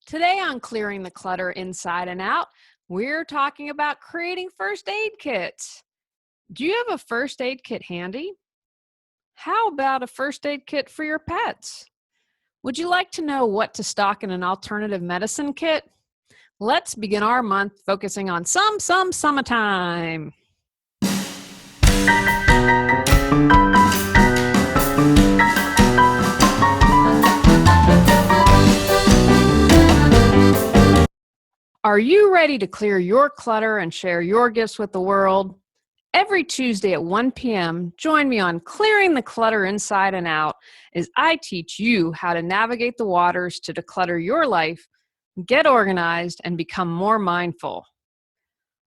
Today on Clearing the Clutter Inside and Out, we're talking about creating first aid kits. Do you have a first aid kit handy? How about a first aid kit for your pets? Would you like to know what to stock in an alternative medicine kit? Let's begin our month focusing on summertime. Are you ready to clear your clutter and share your gifts with the world? Every Tuesday at 1 p.m., join me on Clearing the Clutter Inside and Out as I teach you how to navigate the waters to declutter your life, get organized, and become more mindful.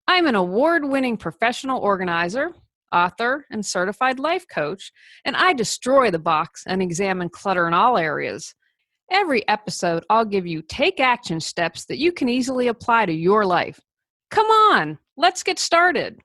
I'm an award-winning professional organizer, author, and certified life coach, and I destroy the box and examine clutter in all areas. Every episode, I'll give you take action steps that you can easily apply to your life. Come on, let's get started.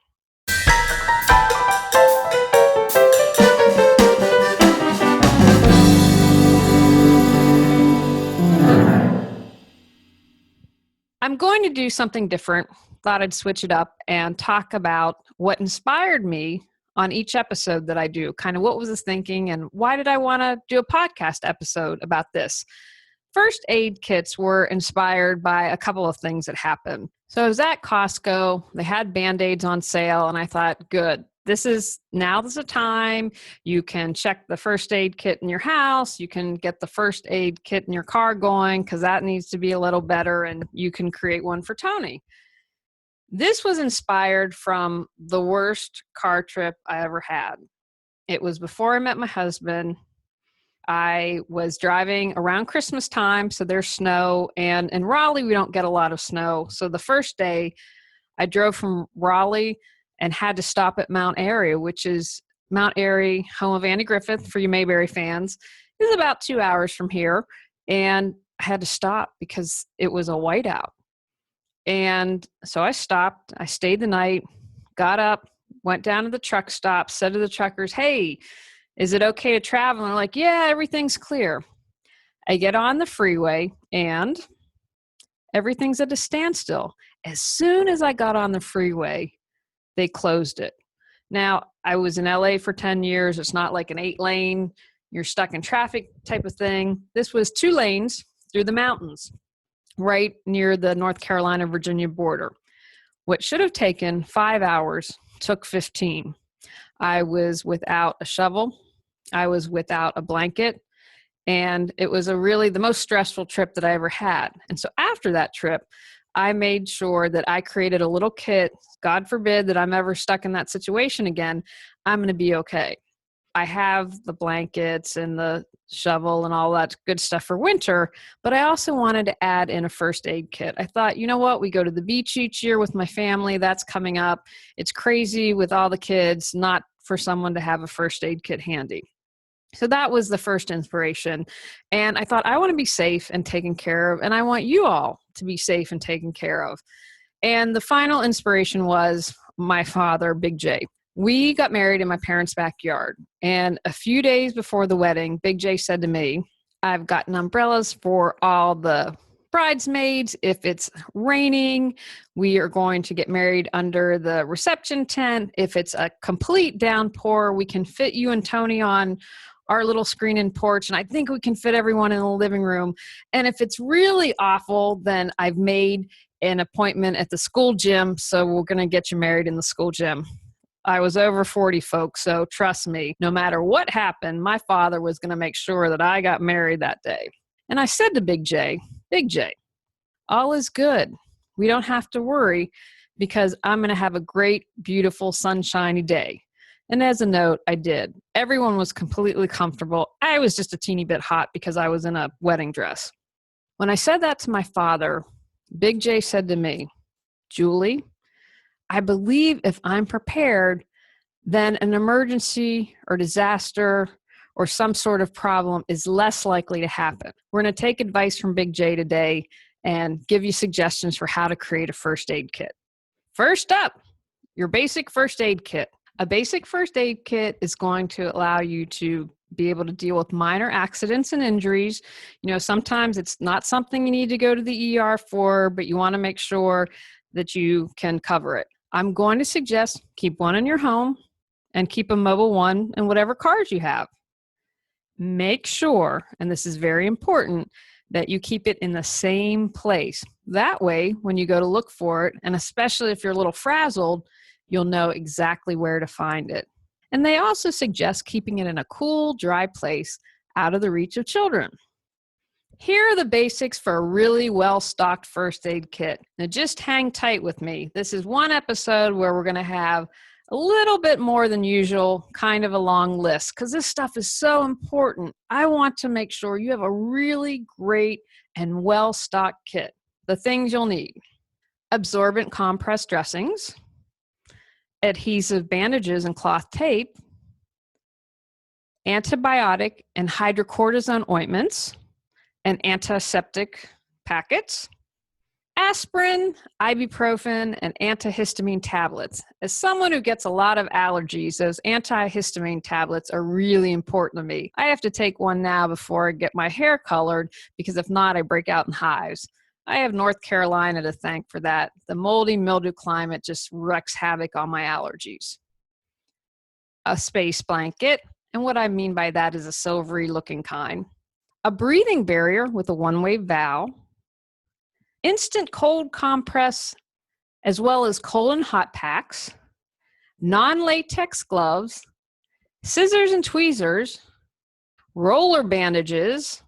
I'm going to do something different. Thought I'd switch it up and talk about what inspired me on each episode that I do. Kind of what was this thinking and why did I want to do a podcast episode about this? First aid kits were inspired by a couple of things that happened. So I was at Costco. They had Band-Aids on sale, and I thought, good. This is the time. You can check the first aid kit in your house. You can get the first aid kit in your car going because that needs to be a little better, and you can create one for Tony. This was inspired from the worst car trip I ever had. It was before I met my husband. I was driving around Christmas time, so there's snow, and in Raleigh, we don't get a lot of snow. So the first day, I drove from Raleigh and had to stop at Mount Airy, which is Mount Airy, home of Andy Griffith, for you Mayberry fans. It was about 2 hours from here, and I had to stop because it was a whiteout. And so I stopped. I stayed the night, got up, went down to the truck stop, said to the truckers, hey, is it okay to travel? And they're like, yeah, everything's clear. I get on the freeway and everything's at a standstill. As soon as I got on the freeway, they closed it. Now, I was in LA for 10 years. It's not like an 8-lane, you're stuck in traffic type of thing. This was 2 lanes through the mountains, right near the North Carolina-Virginia border. What should have taken 5 hours took 15. I was without a shovel. I was without a blanket. And it was the most stressful trip that I ever had. And so after that trip, I made sure that I created a little kit. God forbid that I'm ever stuck in that situation again. I'm going to be okay. I have the blankets and the shovel and all that good stuff for winter, but I also wanted to add in a first aid kit. I thought, you know what? We go to the beach each year with my family. That's coming up. It's crazy with all the kids, not for someone to have a first aid kit handy. So that was the first inspiration. And I thought, I want to be safe and taken care of, and I want you all to be safe and taken care of. And the final inspiration was my father, Big J. We got married in my parents' backyard. And a few days before the wedding, Big J said to me, I've gotten umbrellas for all the bridesmaids. If it's raining, we are going to get married under the reception tent. If it's a complete downpour, we can fit you and Tony on our little screen-in porch, and I think we can fit everyone in the living room. And if it's really awful, then I've made an appointment at the school gym, so we're going to get you married in the school gym. I was over 40, folks, so trust me, no matter what happened, my father was going to make sure that I got married that day. And I said to Big J, all is good. We don't have to worry because I'm going to have a great, beautiful, sunshiny day. And as a note, I did. Everyone was completely comfortable. I was just a teeny bit hot because I was in a wedding dress. When I said that to my father, Big J said to me, Julie, I believe if I'm prepared, then an emergency or disaster or some sort of problem is less likely to happen. We're going to take advice from Big J today and give you suggestions for how to create a first aid kit. First up, your basic first aid kit. A basic first aid kit is going to allow you to be able to deal with minor accidents and injuries. Sometimes it's not something you need to go to the ER for, but you want to make sure that you can cover it. I'm going to suggest keep one in your home and keep a mobile one in whatever cars you have. Make sure, and this is very important, that you keep it in the same place. That way, when you go to look for it, and especially if you're a little frazzled, you'll know exactly where to find it. And they also suggest keeping it in a cool, dry place out of the reach of children. Here are the basics for a really well-stocked first aid kit. Now just hang tight with me. This is one episode where we're going to have a little bit more than usual, kind of a long list, because this stuff is so important. I want to make sure you have a really great and well-stocked kit. The things you'll need: absorbent compress dressings, adhesive bandages and cloth tape, antibiotic and hydrocortisone ointments, and antiseptic packets, aspirin, ibuprofen, and antihistamine tablets. As someone who gets a lot of allergies, those antihistamine tablets are really important to me. I have to take one now before I get my hair colored, because if not, I break out in hives. I have North Carolina to thank for that. The moldy mildew climate just wreaks havoc on my allergies. A space blanket, and what I mean by that is a silvery looking kind. A breathing barrier with a one-way valve, instant cold compress, as well as cold and hot packs, non-latex gloves, scissors and tweezers, roller bandages,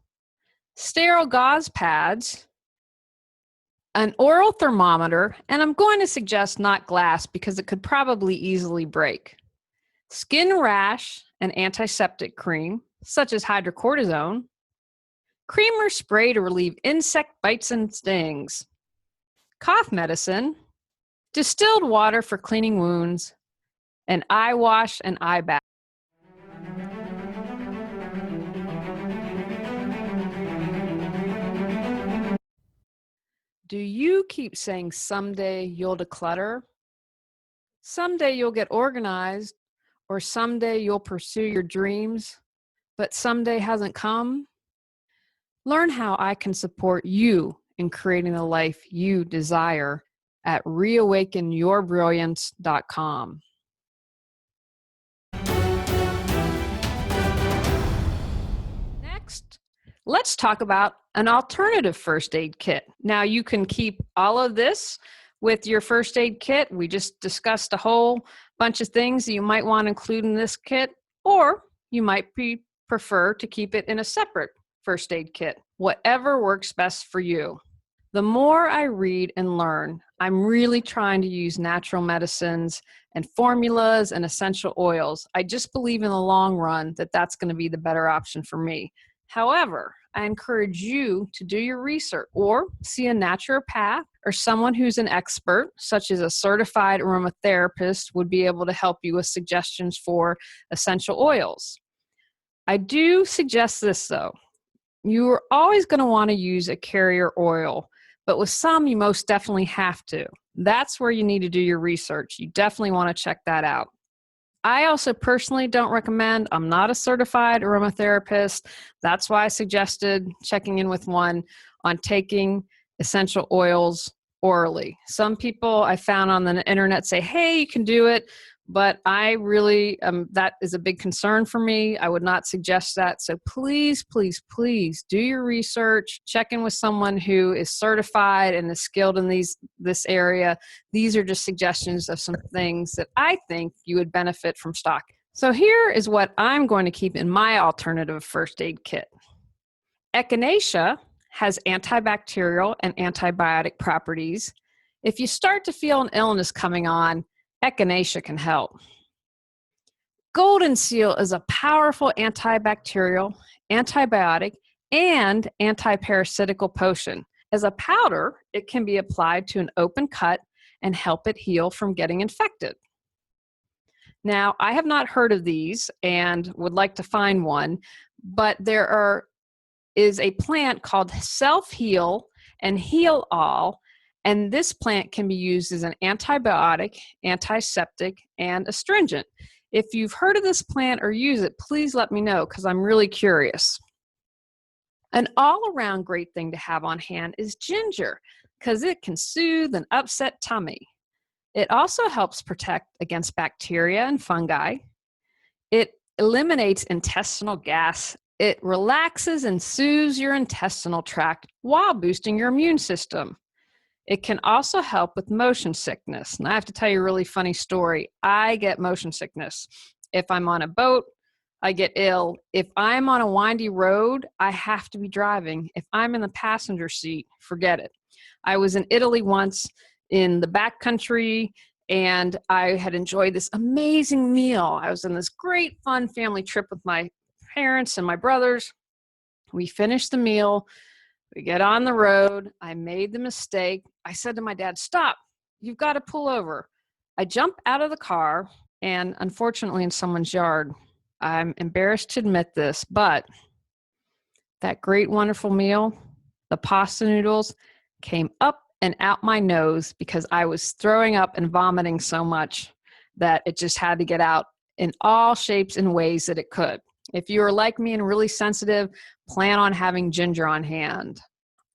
sterile gauze pads, an oral thermometer, and I'm going to suggest not glass because it could probably easily break, skin rash and antiseptic cream, such as hydrocortisone, cream or spray to relieve insect bites and stings, cough medicine, distilled water for cleaning wounds, an eye wash and eye bath. Do you keep saying someday you'll declutter? Someday you'll get organized, or someday you'll pursue your dreams, but someday hasn't come? Learn how I can support you in creating the life you desire at reawakenyourbrilliance.com. Next, let's talk about an alternative first aid kit. Now, you can keep all of this with your first aid kit. We just discussed a whole bunch of things that you might want to include in this kit, or you might prefer to keep it in a separate first aid kit, whatever works best for you. The more I read and learn, I'm really trying to use natural medicines and formulas and essential oils. I just believe in the long run that that's going to be the better option for me. However, I encourage you to do your research or see a naturopath or someone who's an expert, such as a certified aromatherapist, would be able to help you with suggestions for essential oils. I do suggest this though. You're always going to want to use a carrier oil, but with some you most definitely have to. That's where you need to do your research. You definitely want to check that out. I also personally don't recommend. I'm not a certified aromatherapist. That's why I suggested checking in with one on taking essential oils orally. Some people I found on the internet say, hey, you can do it, but I really, that is a big concern for me. I would not suggest that. So please, please, please do your research. Check in with someone who is certified and is skilled in this area. These are just suggestions of some things that I think you would benefit from stocking. So here is what I'm going to keep in my alternative first aid kit. Echinacea has antibacterial and antibiotic properties. If you start to feel an illness coming on, Echinacea can help. Golden Seal is a powerful antibacterial, antibiotic, and antiparasitical potion. As a powder, it can be applied to an open cut and help it heal from getting infected. Now, I have not heard of these and would like to find one, but there is a plant called Self Heal and Heal All. And this plant can be used as an antibiotic, antiseptic, and astringent. If you've heard of this plant or use it, please let me know because I'm really curious. An all-around great thing to have on hand is ginger because it can soothe an upset tummy. It also helps protect against bacteria and fungi. It eliminates intestinal gas. It relaxes and soothes your intestinal tract while boosting your immune system. It can also help with motion sickness. And I have to tell you a really funny story. I get motion sickness. If I'm on a boat, I get ill. If I'm on a windy road, I have to be driving. If I'm in the passenger seat, forget it. I was in Italy once in the backcountry, and I had enjoyed this amazing meal. I was on this great fun family trip with my parents and my brothers. We finished the meal. We get on the road. I made the mistake. I said to my dad, "Stop, you've got to pull over." I jump out of the car, and unfortunately in someone's yard. I'm embarrassed to admit this, but that great, wonderful meal, the pasta noodles, came up and out my nose because I was throwing up and vomiting so much that it just had to get out in all shapes and ways that it could. If you are like me and really sensitive, plan on having ginger on hand.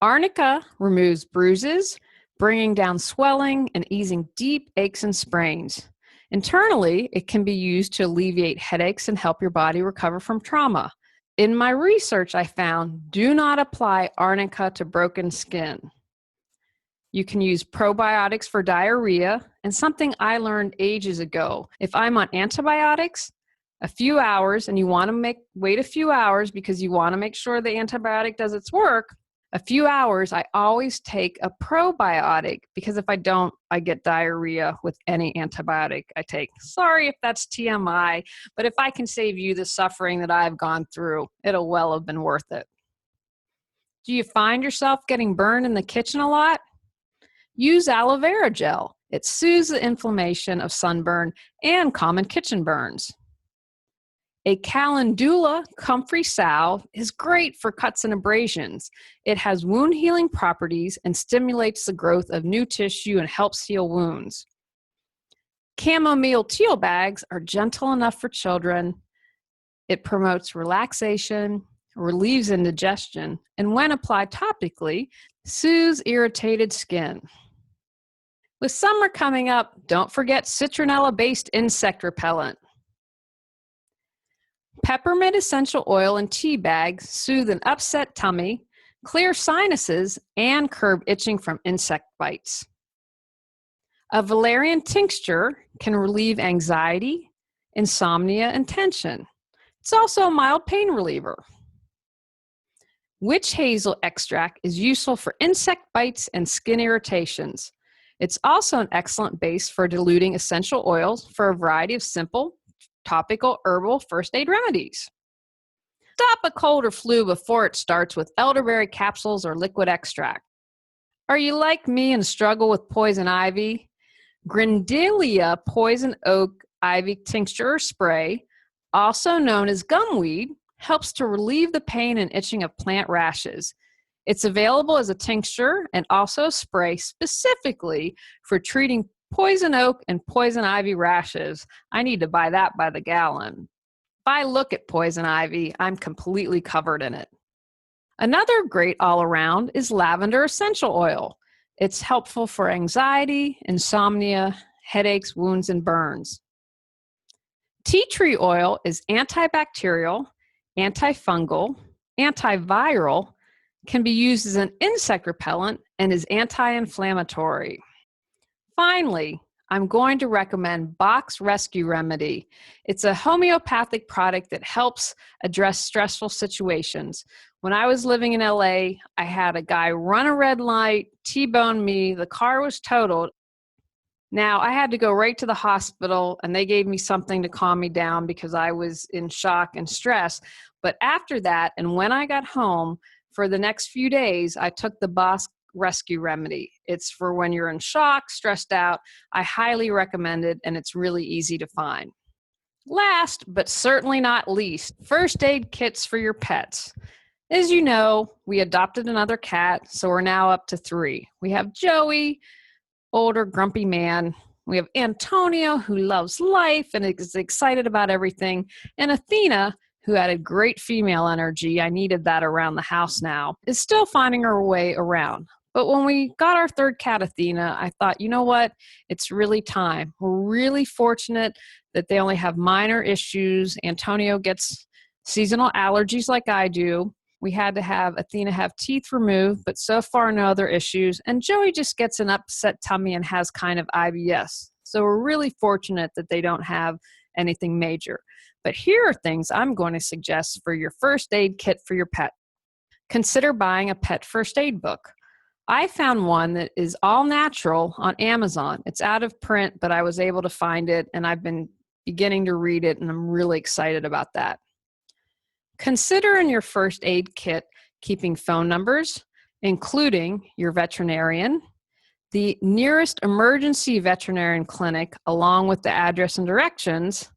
Arnica removes bruises, bringing down swelling and easing deep aches and sprains. Internally, it can be used to alleviate headaches and help your body recover from trauma. In my research, I found do not apply arnica to broken skin. You can use probiotics for diarrhea, and something I learned ages ago. If I'm on antibiotics, a few hours, and you want to wait a few hours because you want to make sure the antibiotic does its work, a few hours, I always take a probiotic because if I don't, I get diarrhea with any antibiotic I take. Sorry if that's TMI, but if I can save you the suffering that I've gone through, it'll well have been worth it. Do you find yourself getting burned in the kitchen a lot? Use aloe vera gel. It soothes the inflammation of sunburn and common kitchen burns. A calendula comfrey salve is great for cuts and abrasions. It has wound healing properties and stimulates the growth of new tissue and helps heal wounds. Chamomile teal bags are gentle enough for children. It promotes relaxation, relieves indigestion, and when applied topically, soothes irritated skin. With summer coming up, don't forget citronella-based insect repellent. Peppermint essential oil and tea bags soothe an upset tummy, clear sinuses, and curb itching from insect bites. A valerian tincture can relieve anxiety, insomnia, and tension. It's also a mild pain reliever. Witch hazel extract is useful for insect bites and skin irritations. It's also an excellent base for diluting essential oils for a variety of simple, topical, herbal first aid remedies. Stop a cold or flu before it starts with elderberry capsules or liquid extract. Are you like me and struggle with poison ivy? Grindelia poison oak ivy tincture or spray, also known as gumweed, helps to relieve the pain and itching of plant rashes. It's available as a tincture and also a spray specifically for treating poison oak and poison ivy rashes. I need to buy that by the gallon. If I look at poison ivy, I'm completely covered in it. Another great all-around is lavender essential oil. It's helpful for anxiety, insomnia, headaches, wounds, and burns. Tea tree oil is antibacterial, antifungal, antiviral, can be used as an insect repellent, and is anti-inflammatory. Finally, I'm going to recommend Bach's Rescue Remedy. It's a homeopathic product that helps address stressful situations. When I was living in LA, I had a guy run a red light, T-bone me, the car was totaled. Now, I had to go right to the hospital, and they gave me something to calm me down because I was in shock and stress. But after that, and when I got home, for the next few days, I took the Bach Rescue Remedy. It's for when you're in shock, stressed out. I highly recommend it, and it's really easy to find. Last, but certainly not least, first aid kits for your pets. As you know, we adopted another cat, so we're now up to 3. We have Joey, older grumpy man. We have Antonio, who loves life and is excited about everything, and Athena, who had a great female energy. I needed that around the house now, is still finding her way around. But when we got our third cat, Athena, I thought, you know what? It's really time. We're really fortunate that they only have minor issues. Antonio gets seasonal allergies like I do. We had to have Athena have teeth removed, but so far no other issues. And Joey just gets an upset tummy and has kind of IBS. So we're really fortunate that they don't have anything major. But here are things I'm going to suggest for your first aid kit for your pet. Consider buying a pet first aid book. I found one that is all natural on Amazon. It's out of print, but I was able to find it, and I've been beginning to read it, and I'm really excited about that. Consider in your first aid kit keeping phone numbers, including your veterinarian, the nearest emergency veterinarian clinic, along with the address and directions,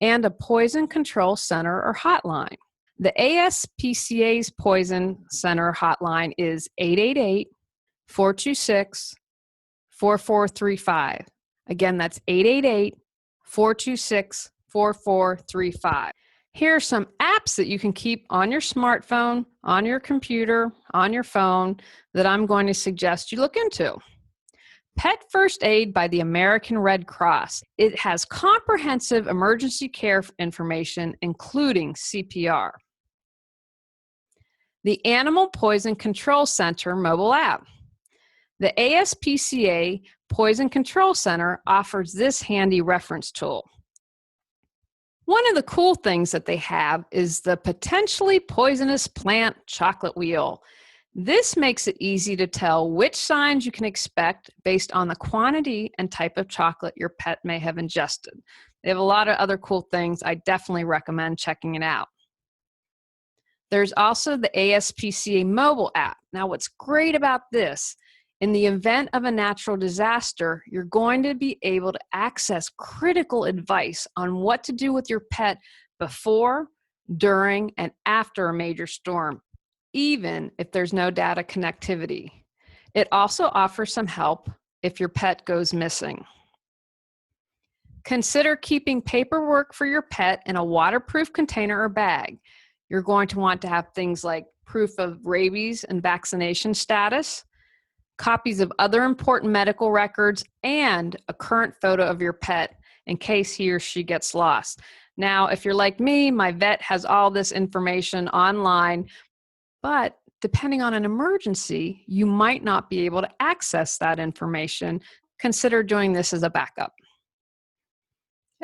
and a poison control center or hotline. The ASPCA's Poison Center hotline is 888-426-4435. Again, that's 888-426-4435. Here are some apps that you can keep on your smartphone, on your computer, on your phone that I'm going to suggest you look into. Pet First Aid by the American Red Cross. It has comprehensive emergency care information, including CPR. The Animal Poison Control Center mobile app. The ASPCA Poison Control Center offers this handy reference tool. One of the cool things that they have is the potentially poisonous plant chocolate wheel. This makes it easy to tell which signs you can expect based on the quantity and type of chocolate your pet may have ingested. They have a lot of other cool things. I definitely recommend checking it out. There's also the ASPCA mobile app. Now, what's great about this, in the event of a natural disaster, you're going to be able to access critical advice on what to do with your pet before, during, and after a major storm, even if there's no data connectivity. It also offers some help if your pet goes missing. Consider keeping paperwork for your pet in a waterproof container or bag. You're going to want to have things like proof of rabies and vaccination status, copies of other important medical records, and a current photo of your pet in case he or she gets lost. Now, if you're like me, my vet has all this information online, but depending on an emergency, you might not be able to access that information. Consider doing this as a backup.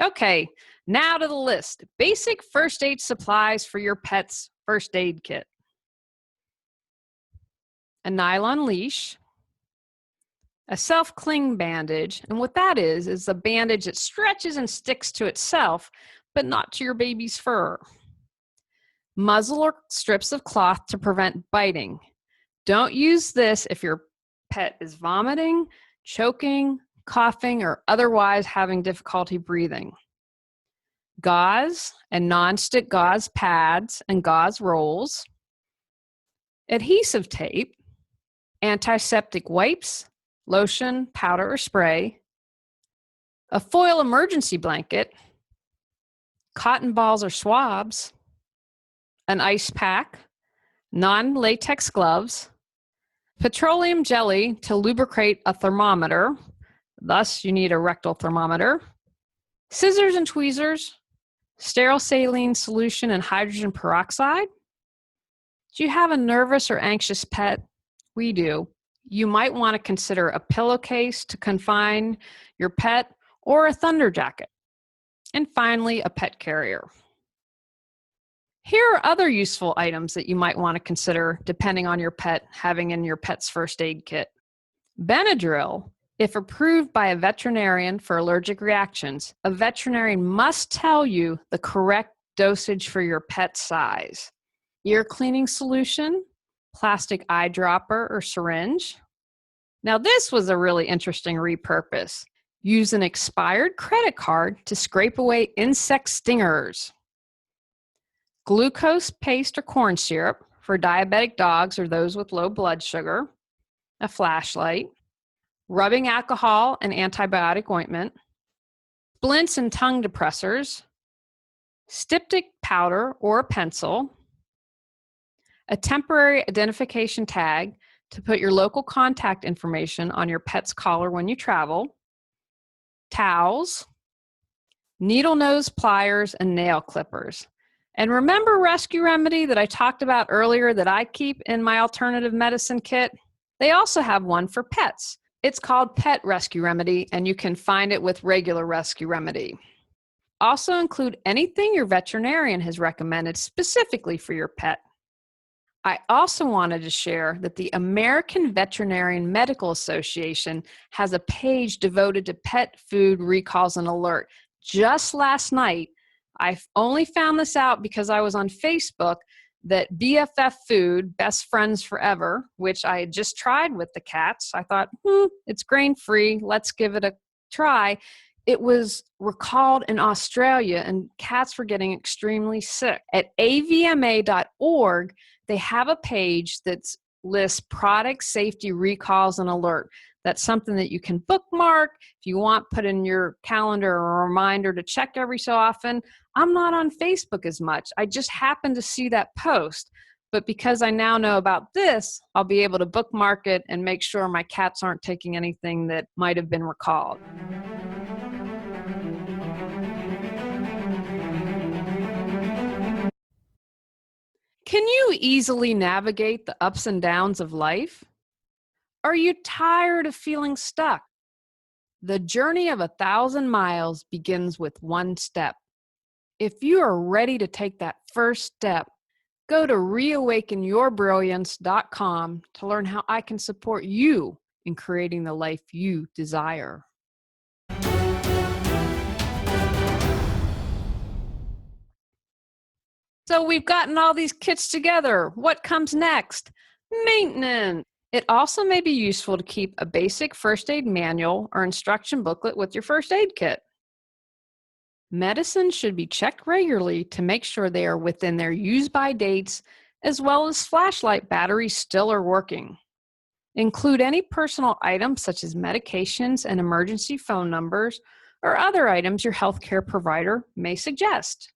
Okay, now to the list. Basic first aid supplies for your pet's first aid kit. A nylon leash, a self-cling bandage, and what that is a bandage that stretches and sticks to itself, but not to your baby's fur. Muzzle or strips of cloth to prevent biting. Don't use this if your pet is vomiting, choking, coughing, or otherwise having difficulty breathing. Gauze and non-stick gauze pads and gauze rolls. Adhesive tape. Antiseptic wipes, lotion, powder, or spray. A foil emergency blanket. Cotton balls or swabs. An ice pack. Non-latex gloves. Petroleum jelly to lubricate a thermometer. Thus, you need a rectal thermometer. Scissors and tweezers. Sterile saline solution and hydrogen peroxide. Do you have a nervous or anxious pet? We do. You might want to consider a pillowcase to confine your pet or a thunder jacket. And finally, a pet carrier. Here are other useful items that you might want to consider depending on your pet having in your pet's first aid kit. Benadryl, if approved by a veterinarian for allergic reactions, a veterinarian must tell you the correct dosage for your pet's size. Ear cleaning solution, plastic eyedropper or syringe. Now this was a really interesting repurpose. Use an expired credit card to scrape away insect stingers. Glucose paste or corn syrup for diabetic dogs or those with low blood sugar. A flashlight. rubbing alcohol and antibiotic ointment, splints and tongue depressors, styptic powder or a pencil, a temporary identification tag to put your local contact information on your pet's collar when you travel, towels, needle nose pliers, and nail clippers. And remember Rescue Remedy that I talked about earlier that I keep in my alternative medicine kit? They also have one for pets. It's called Pet Rescue Remedy, and you can find it with regular Rescue Remedy. Also include anything your veterinarian has recommended specifically for your pet. I also wanted to share that the American Veterinarian Medical Association has a page devoted to pet food recalls and alert. Just last night, I only found this out because I was on Facebook, that BFF Food, Best Friends Forever, which I had just tried with the cats. I thought, it's grain-free. Let's give it a try. It was recalled in Australia, and cats were getting extremely sick. At avma.org, they have a page that lists product safety recalls and alert. That's something that you can bookmark. If you want, put in your calendar a reminder to check every so often. I'm not on Facebook as much. I just happened to see that post. But because I now know about this, I'll be able to bookmark it and make sure my cats aren't taking anything that might have been recalled. Can you easily navigate the ups and downs of life? Are you tired of feeling stuck? The journey of 1,000 miles begins with one step. If you are ready to take that first step, go to reawakenyourbrilliance.com to learn how I can support you in creating the life you desire. So we've gotten all these kits together. What comes next? Maintenance. It also may be useful to keep a basic first aid manual or instruction booklet with your first aid kit. Medicines should be checked regularly to make sure they are within their use-by dates, as well as flashlight batteries still are working. Include any personal items such as medications and emergency phone numbers or other items your healthcare provider may suggest.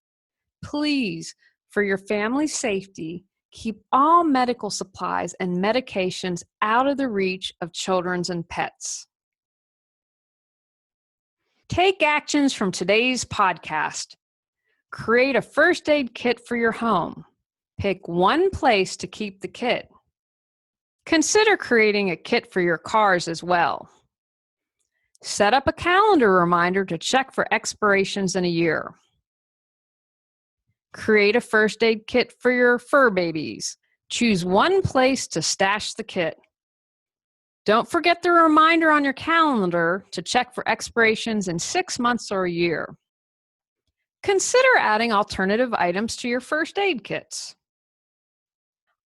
Please, for your family's safety, keep all medical supplies and medications out of the reach of children and pets. Take actions from today's podcast. Create a first aid kit for your home. Pick one place to keep the kit. Consider creating a kit for your cars as well. Set up a calendar reminder to check for expirations in a year. Create a first aid kit for your fur babies. Choose one place to stash the kit. Don't forget the reminder on your calendar to check for expirations in 6 months or a year. Consider adding alternative items to your first aid kits.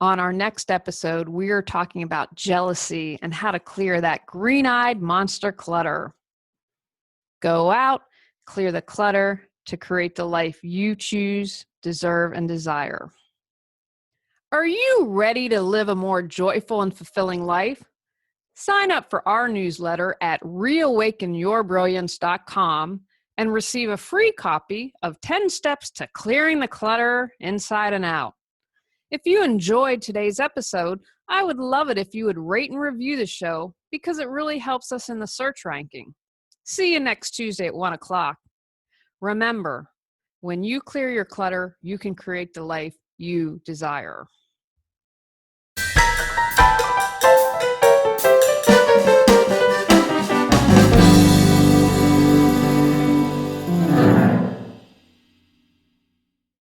On our next episode, we are talking about jealousy and how to clear that green-eyed monster clutter. Go out, clear the clutter to create the life you choose, deserve, and desire. Are you ready to live a more joyful and fulfilling life? Sign up for our newsletter at reawakenyourbrilliance.com and receive a free copy of 10 Steps to Clearing the Clutter Inside and Out. If you enjoyed today's episode, I would love it if you would rate and review the show because it really helps us in the search ranking. See you next Tuesday at 1 o'clock. Remember, when you clear your clutter, you can create the life you desire.